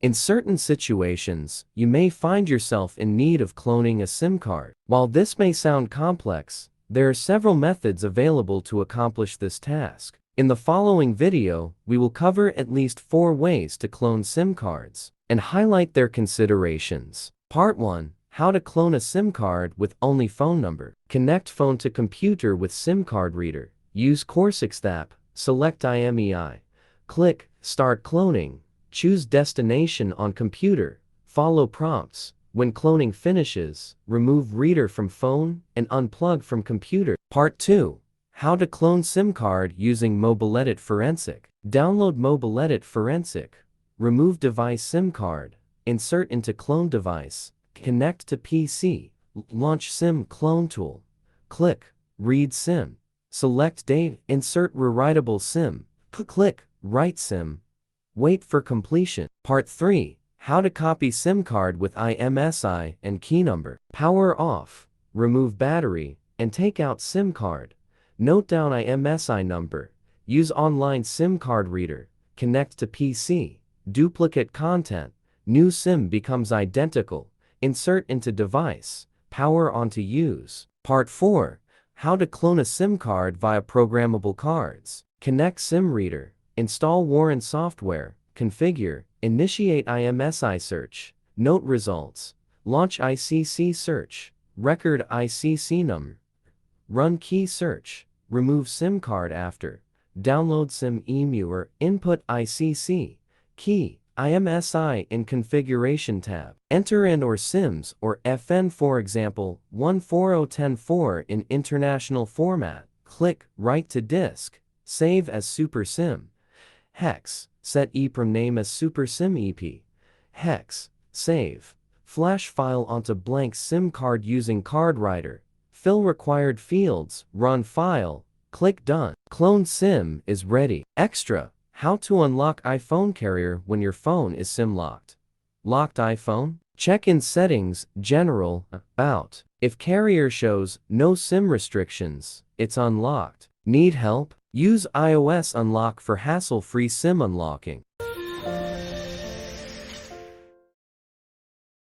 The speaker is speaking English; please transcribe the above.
In certain situations, you may find yourself in need of cloning a SIM card. While this may sound complex, there are several methods available to accomplish this task. In the following video, we will cover at least 4 ways to clone SIM cards and highlight their considerations. Part 1. How to clone a SIM card with only phone number. Connect phone to computer with SIM card reader. Use Cortex app. Select IMEI. Click Start Cloning. Choose destination on computer. Follow prompts. When cloning finishes, remove reader from phone and unplug from computer. Part 2. How to clone SIM card using Mobile Edit Forensic. Download Mobile Edit Forensic. Remove device SIM card. Insert into clone device. Connect to PC. Launch SIM clone tool. Click Read SIM. Select date. Insert rewritable SIM. Click Write SIM. Wait for completion. Part 3. How to copy SIM card with IMSI and key number. Power off. Remove battery and take out SIM card. Note down IMSI number. Use online SIM card reader. Connect to PC. Duplicate content. New SIM becomes identical. Insert into device. Power on to use. Part 4. How to clone a SIM card via programmable cards. Connect SIM reader. Install Warren software. Configure. Initiate IMSI search. Note results. Launch ICC search. Record ICC number. Run key search. Remove SIM card after. Download SIM emuer. Input ICC. Key. IMSI in Configuration tab. Enter IN or SIMs or FN, for example, 14010-4 in international format. Click Write to disk. Save as Super SIM. Hex. Set EEPROM name as Super SIM EP. Hex. Save. Flash file onto blank SIM card using card writer. Fill required fields. Run file. Click Done. Clone SIM is ready. Extra. How to unlock iPhone carrier when your phone is SIM locked. Locked iPhone? Check in Settings, General, About. If carrier shows no SIM restrictions, it's unlocked. Need help? Use iOS Unlock for hassle-free SIM unlocking.